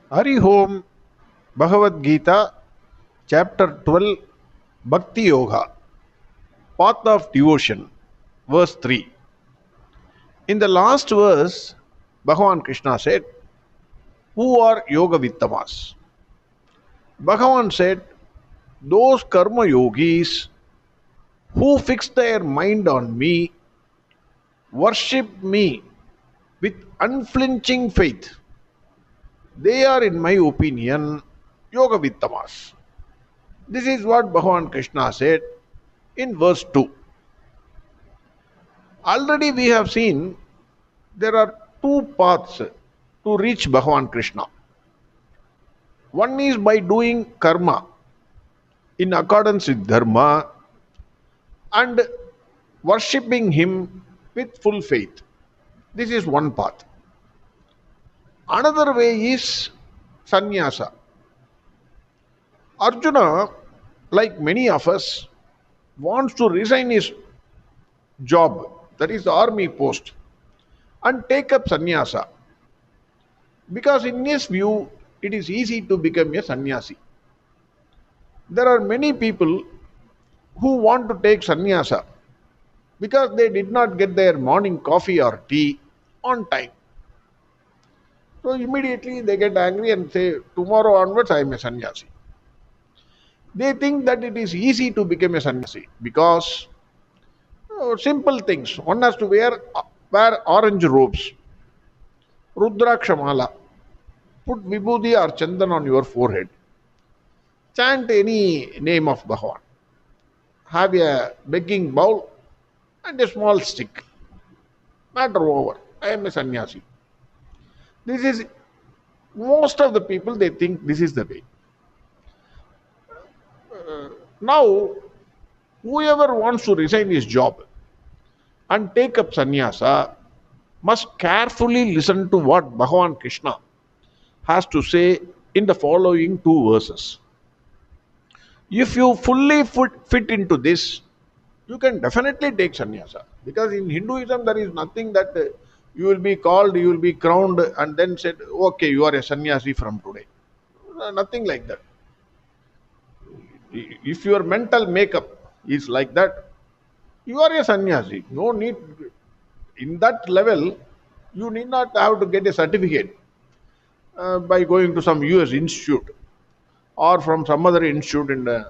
Hari Om, Bhagavad Gita, chapter 12, Bhakti Yoga, Path of Devotion, verse 3. In the last verse, Bhagwan Krishna said, who are Yoga Vittamas? Bhagavan said, those karma yogis who fix their mind on me, worship me with unflinching faith. They are, in my opinion, Yoga Vittamas. This is what Bhagavan Krishna said in verse 2. Already we have seen there are two paths to reach Bhagavan Krishna. One is by doing karma in accordance with dharma and worshipping him with full faith. This is one path. Another way is sannyasa. Arjuna, like many of us, wants to resign his job, that is the army post, and take up sannyasa. Because in his view, it is easy to become a sannyasi. There are many people who want to take sannyasa because they did not get their morning coffee or tea on time. So immediately they get angry and say, tomorrow onwards I am a sannyasi. They think that it is easy to become a sannyasi because simple things. One has to wear orange robes, rudraksha mala, put vibhuti or chandan on your forehead, chant any name of Bhagavan, have a begging bowl and a small stick. Matter over. I am a sannyasi. This is most of the people, they think this is the way. Now, whoever wants to resign his job and take up sannyasa must carefully listen to what Bhagavan Krishna has to say in the following two verses. If you fully fit into this, you can definitely take sannyasa. Because in Hinduism, there is nothing that you will be called, you will be crowned, and then said, okay, you are a sannyasi from today. Nothing like that. If your mental makeup is like that, you are a sannyasi. No need, in that level, you need not have to get a certificate by going to some US institute or from some other institute in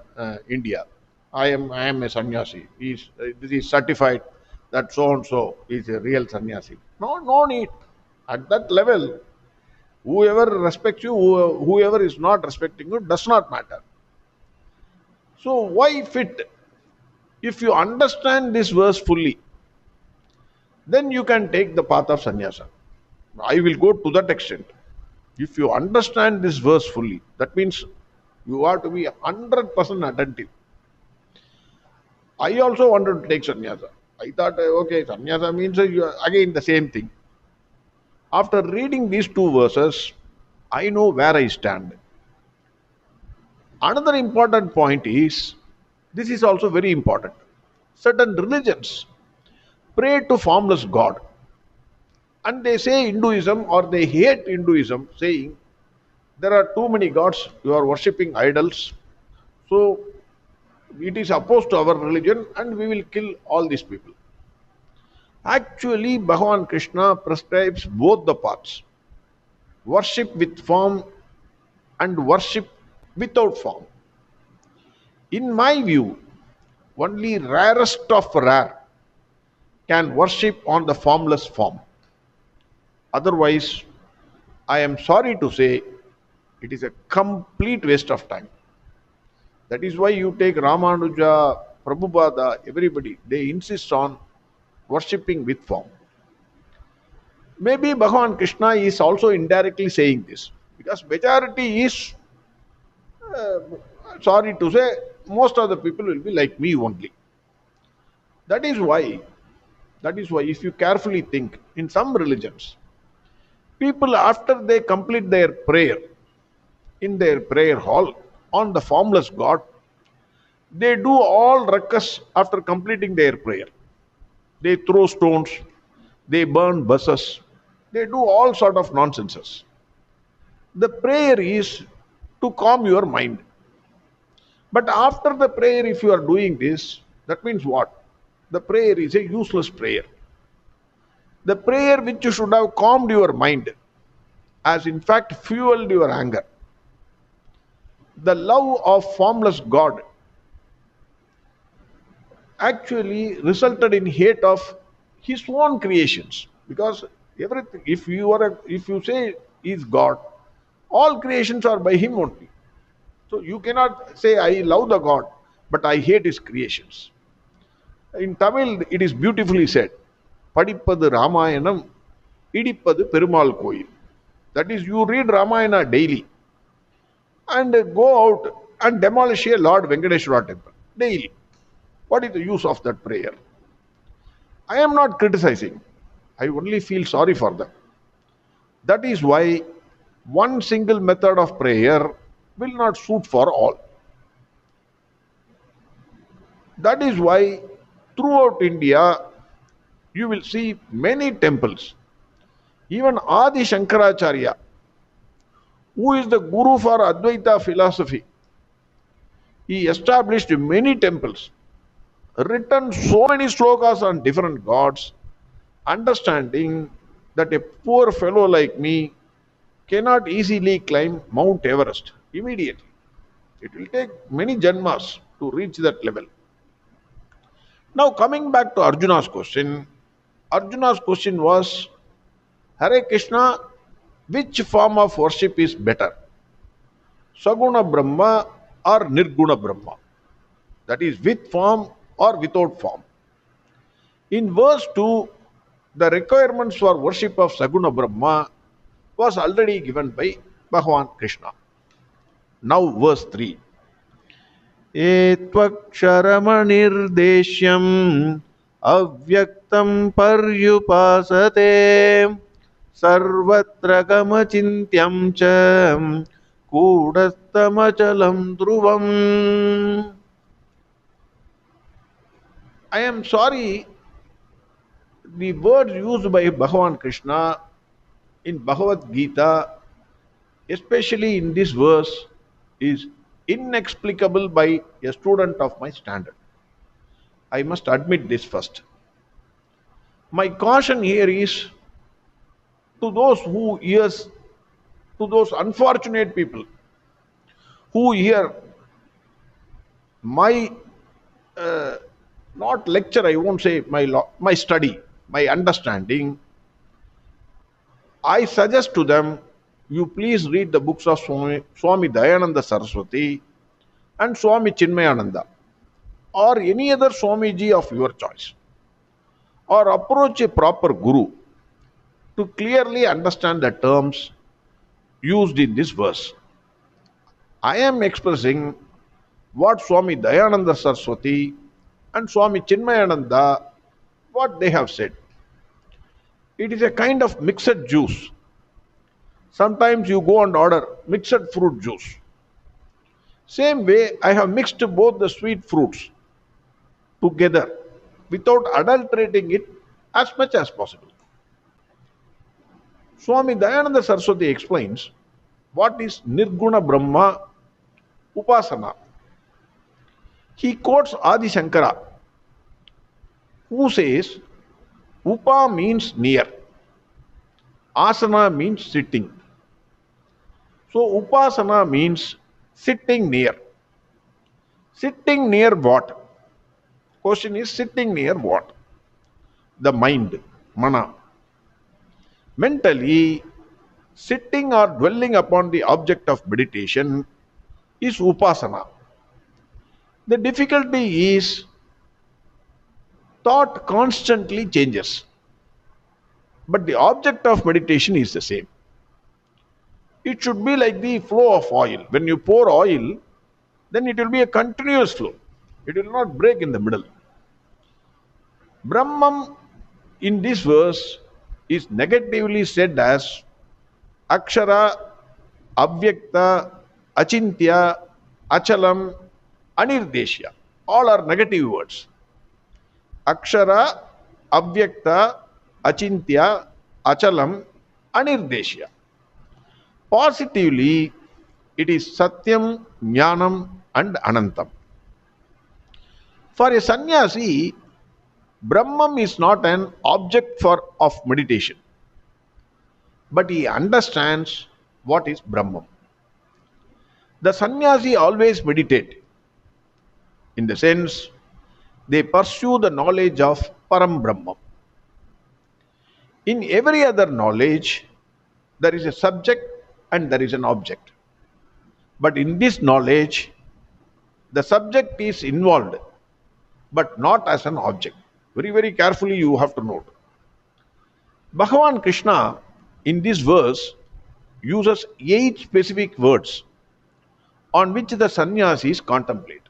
India. I am a sannyasi. This is certified that so and so is a real sannyasi. No need. At that level, whoever respects you, whoever is not respecting you, does not matter. So why fit? If you understand this verse fully, then you can take the path of sannyasa. I will go to that extent. If you understand this verse fully, that means you have to be 100% attentive. I also wanted to take sannyasa. I thought, okay, sannyasa means again the same thing. After reading these two verses, I know where I stand. Another important point is, this is also very important. Certain religions pray to formless God. And they say Hinduism, or they hate Hinduism, saying there are too many gods, you are worshipping idols. So it is opposed to our religion and we will kill all these people. Actually, Bhagavan Krishna prescribes both the paths, worship with form and worship without form. In my view, only rarest of rare can worship on the formless form. Otherwise, I am sorry to say, it is a complete waste of time. That is why you take Ramanuja, Prabhupada, everybody, they insist on worshipping with form. Maybe Bhagavan Krishna is also indirectly saying this because majority is, uh, sorry to say, most of the people will be like me only. That is why, if you carefully think, in some religions, people after they complete their prayer in their prayer hall on the formless God, they do all ruckus after completing their prayer. They throw stones, they burn buses, they do all sort of nonsenses. The prayer is to calm your mind. But after the prayer, if you are doing this, that means what? The prayer is a useless prayer. The prayer which you should have calmed your mind has in fact fueled your anger. The love of formless God actually resulted in hate of his own creations, because everything, if you say is God, all creations are by him only. So you cannot say I love the God but I hate his creations. In Tamil it is beautifully said, படிப்பது ராமாயணம் இடிப்பது பெருமாள் கோயில். That is, you read Ramayana daily and go out and demolish a Lord Venkateshwara temple daily. What is the use of that prayer? I am not criticizing. I only feel sorry for them. That is why one single method of prayer will not suit for all. That is why throughout India you will see many temples. Even Adi Shankaracharya, who is the guru for Advaita philosophy, he established many temples, written so many slokas on different gods, understanding that a poor fellow like me cannot easily climb Mount Everest immediately. It will take many janmas to reach that level. Now, coming back to Arjuna's question was, Hare Krishna, which form of worship is better? Saguna Brahma or Nirguna Brahma? That is, with form or without form. In verse 2, the requirements for worship of Saguna Brahma was already given by Bhagwan Krishna. Now, verse 3. Etvaksharamanirdesyam avyaktam paryupasate sarvatra gamachintyam cha kudastamachalam dhruvam. I am sorry, the words used by Bhagwan Krishna in Bhagavad Gita, especially in this verse, is inexplicable by a student of my standard. I must admit this first. My caution here is to those to those unfortunate people who hear my not lecture, I won't say my study, my understanding. I suggest to them, you please read the books of Swami Dayananda Saraswati and Swami Chinmayananda, or any other Swamiji of your choice, or approach a proper guru to clearly understand the terms used in this verse. I am expressing what Swami Dayananda Saraswati and Swami Chinmayananda, what they have said. It is a kind of mixed juice. Sometimes you go and order mixed fruit juice. Same way, I have mixed both the sweet fruits together without adulterating it as much as possible. Swami Dayananda Saraswati explains what is Nirguna Brahma Upasana. He quotes Adi Shankara, who says Upa means near, Asana means sitting. So Upasana means sitting near. Sitting near what? Question is, sitting near what? The mind, mana. Mentally, sitting or dwelling upon the object of meditation is upasana. The difficulty is thought constantly changes, but the object of meditation is the same. It should be like the flow of oil. When you pour oil, then it will be a continuous flow. It will not break in the middle. Brahman in this verse is negatively said as Akshara, Avyakta, Achintya, Achalam, Anirdeshya. All are negative words. Akshara, Avyakta, Achintya, Achalam, Anirdeshya. Positively, it is Satyam, Jnanam, and Anantam. For a sannyasi, Brahman is not an object of meditation, but he understands what is Brahman. The sannyasi always meditate, in the sense they pursue the knowledge of Param Brahman. In every other knowledge, there is a subject and there is an object. But in this knowledge, the subject is involved, but not as an object. Very, very carefully you have to note. Bhagwan Krishna in this verse uses 8 specific words on which the sannyasis contemplate.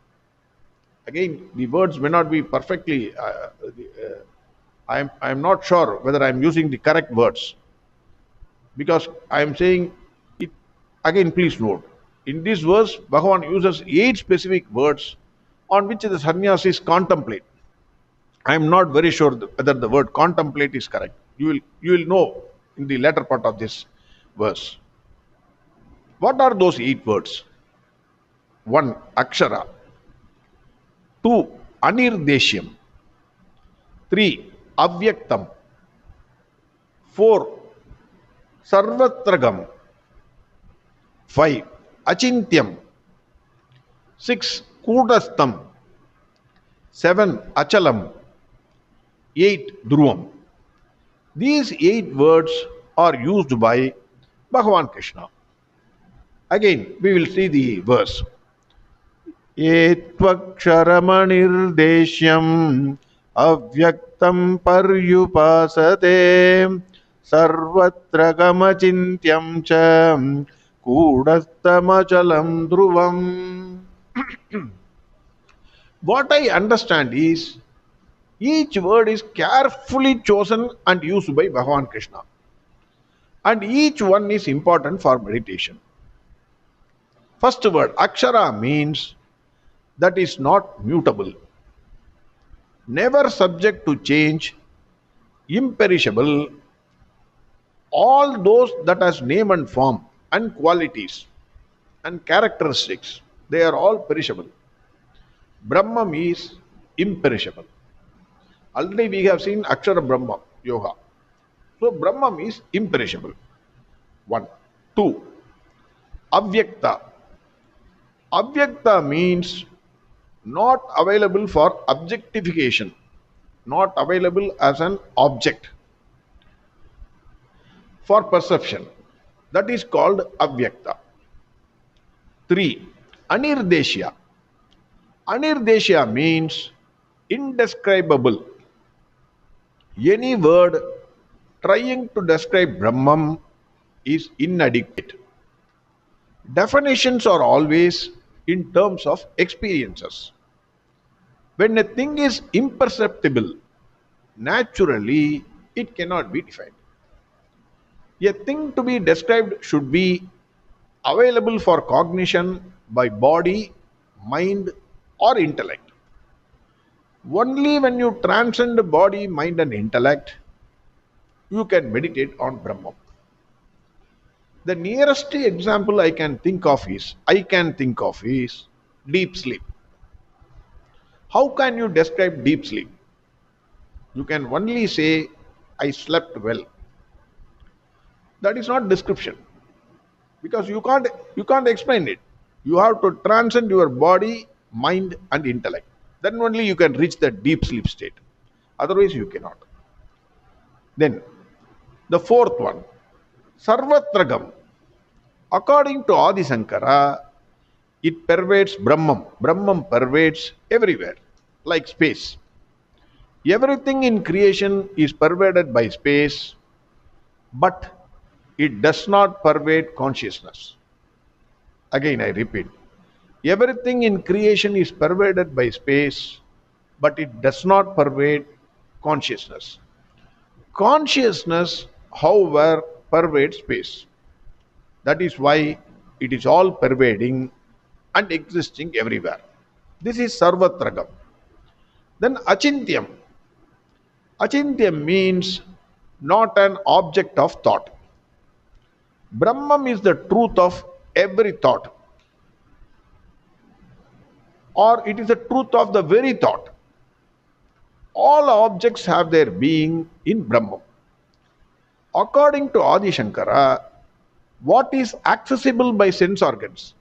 Again, the words may not be perfectly, I am not sure whether I am using the correct words, because I am saying it again. Please note, in this verse, Bhagavan uses 8 specific words on which the sannyasis contemplate. I am not very sure whether the word contemplate is correct. You will know in the latter part of this verse. What are those 8 words? 1. Akshara. 2. Anirdeshyam. 3. Avyaktam. 4. Sarvatragam. 5. Achintyam. 6. Kudastam. 7. Achalam. 8. Dhruvam. These 8 words are used by Bhagavan Krishna. Again, we will see the verse. Etvaksharamanirdesyam avyaktam paryupasate sarvatra gamachintyam cha kudastamachalam dhruvam. What I understand is, each word is carefully chosen and used by Bhagavan Krishna, and each one is important for meditation. First word, Akshara, means that is not mutable, never subject to change, imperishable. All those that has name and form and qualities and characteristics, they are all perishable. Brahma is imperishable. Already we have seen Akshara Brahma Yoga. So Brahma is imperishable. 1. 2. Avyakta. Avyakta means not available for objectification, not available as an object for perception. That is called Avyakta. 3. Anirdeshya. Anirdeshya means indescribable. Any word trying to describe Brahman is inadequate. Definitions are always in terms of experiences. When a thing is imperceptible, naturally it cannot be defined. A thing to be described should be available for cognition by body, mind, or intellect. Only when you transcend body, mind, and intellect, you can meditate on Brahman. The nearest example I can think of is deep sleep. How can you describe deep sleep? You can only say, I slept well. That is not description, because you can't explain it. You have to transcend your body, mind, and intellect. Then only you can reach the deep sleep state. Otherwise you cannot. Then the 4th one, Sarvatragam. According to Adi Sankara, it pervades Brahman. Brahman pervades everywhere, like space. Everything in creation is pervaded by space, but it does not pervade consciousness. Again, I repeat, everything in creation is pervaded by space, but it does not pervade consciousness. Consciousness, however, pervades space. That is why it is all pervading and existing everywhere. This is Sarvatragam. Then Achintyam. Achintyam means not an object of thought. Brahman is the truth of every thought, or it is the truth of the very thought. All objects have their being in Brahman. According to Adi Shankara, what is accessible by sense organs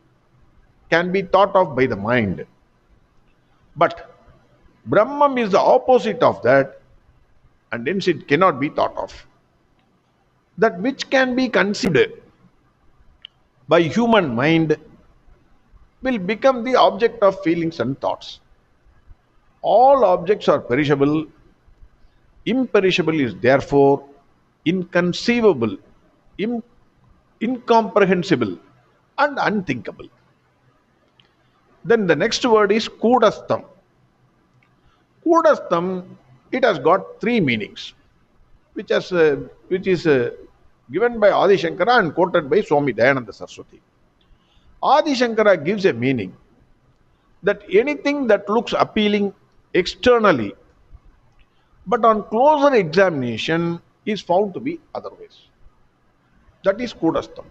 can be thought of by the mind. But Brahman is the opposite of that, and hence it cannot be thought of. That which can be conceived by human mind will become the object of feelings and thoughts. All objects are perishable. Imperishable is therefore inconceivable, incomprehensible, and unthinkable. Then the next word is Kudastham. Kudastham, it has got three meanings, which is given by Adi Shankara and quoted by Swami Dayananda Saraswati. Adi Shankara gives a meaning that anything that looks appealing externally, but on closer examination is found to be otherwise. That is Kudastham.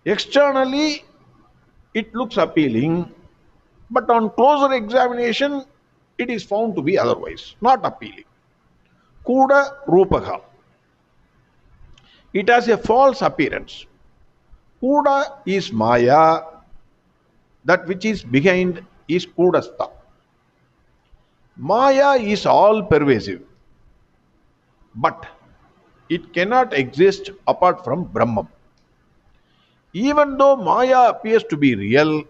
Externally, it looks appealing, but on closer examination, it is found to be otherwise, not appealing. Kuda Rupaha. It has a false appearance. Kuda is Maya, that which is behind is Kudastha. Maya is all pervasive, but it cannot exist apart from Brahman. Even though Maya appears to be real,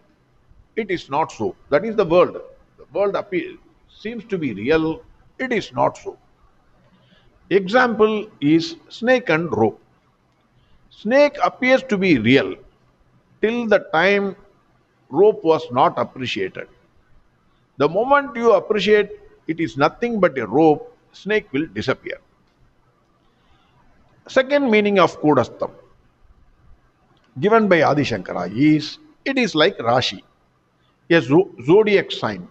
it is not so. That is the world. The world seems to be real, it is not so. Example is snake and rope. Snake appears to be real till the time rope was not appreciated. The moment you appreciate it is nothing but a rope, snake will disappear. Second meaning of Kudastham, given by Adi Shankara, is it is like Rashi, a zodiac sign.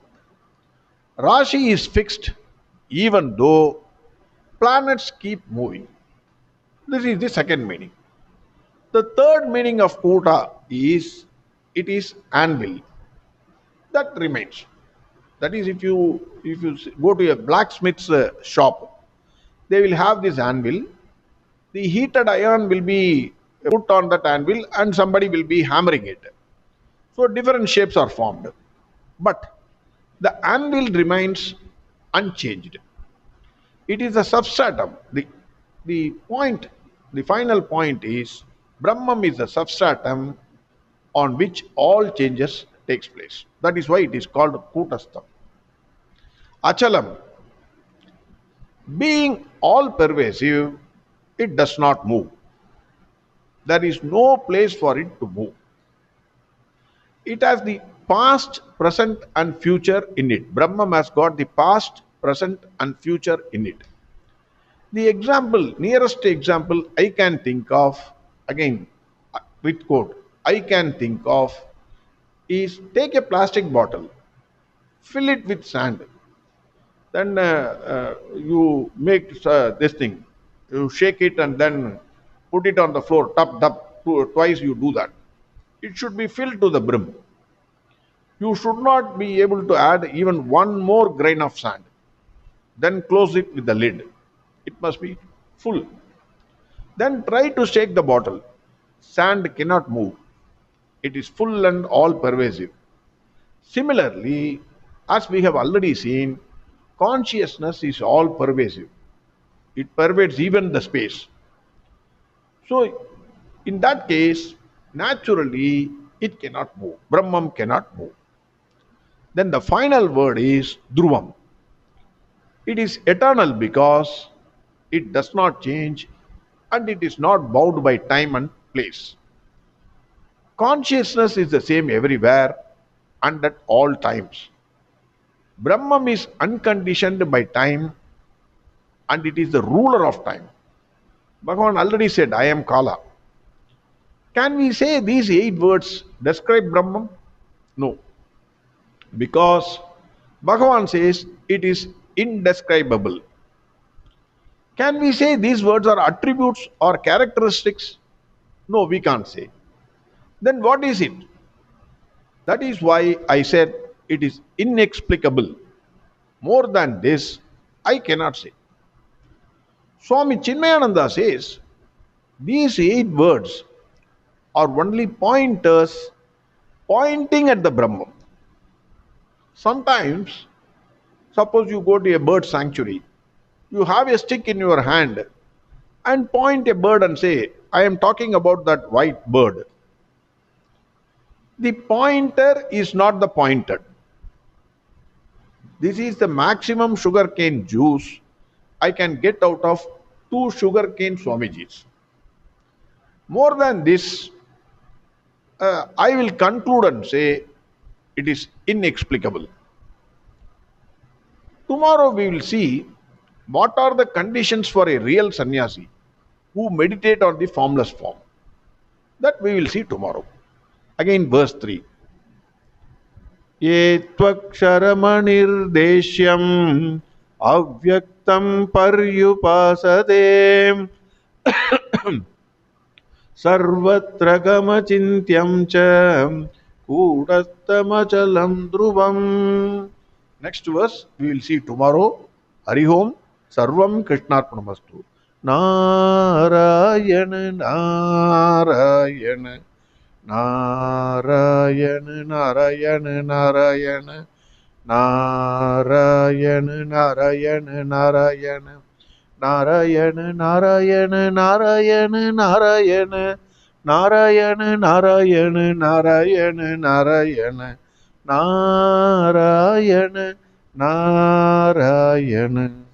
Rashi is fixed even though planets keep moving. This is the second meaning. The third meaning of Kuda is it is anvil. That remains. That is, if you go to a blacksmith's shop, they will have this anvil. The heated iron will be put on that anvil and somebody will be hammering it. So different shapes are formed. But the anvil remains unchanged. It is a substratum. The final point is Brahman is the substratum on which all changes takes place. That is why it is called Kutastham. Achalam, being all pervasive, it does not move. There is no place for it to move. It has the past, present, and future in it. Brahman has got the past, present, and future in it. The example, nearest example I can think of, again with quote, I can think of is take a plastic bottle, fill it with sand, then you make this thing, you shake it and then put it on the floor, tap, tap, twice you do that. It should be filled to the brim. You should not be able to add even one more grain of sand. Then close it with the lid. It must be full. Then try to shake the bottle. Sand cannot move. It is full and all pervasive. Similarly, as we have already seen, consciousness is all pervasive. It pervades even the space. So, in that case, naturally, it cannot move. Brahman cannot move. Then the final word is Dhruvam. It is eternal because it does not change and it is not bound by time and place. Consciousness is the same everywhere and at all times. Brahman is unconditioned by time and it is the ruler of time. Bhagwan already said, I am Kala. Can we say these 8 words describe Brahman? No. Because Bhagavan says it is indescribable. Can we say these words are attributes or characteristics? No, we can't say. Then what is it? That is why I said it is inexplicable. More than this, I cannot say. Swami Chinmayananda says these 8 words are only pointers pointing at the Brahman. Sometimes, suppose you go to a bird sanctuary, you have a stick in your hand and point a bird and say, I am talking about that white bird. The pointer is not the pointed. This is the maximum sugarcane juice I can get out of 2 sugarcane Swamijis. More than this, I will conclude and say it is inexplicable. Tomorrow we will see what are the conditions for a real sannyasi who meditate on the formless form. That we will see tomorrow. Again, verse 3. ये त्वक्षरमनिर्देश्यम् अव्यक्तं पर्युपासते सर्वत्र गमचिन्त्यं च कूटस्थमचलं ध्रुवम्. Next verse we will see tomorrow. Hari Om. Sarvam Krishnarpanamastu. Narayana Narayana Narayana Narayana Narayana Narayana Narayana Narayana Narayana Narayana Narayana Narayana Narayana Narayana Narayana Narayana Narayana Narayana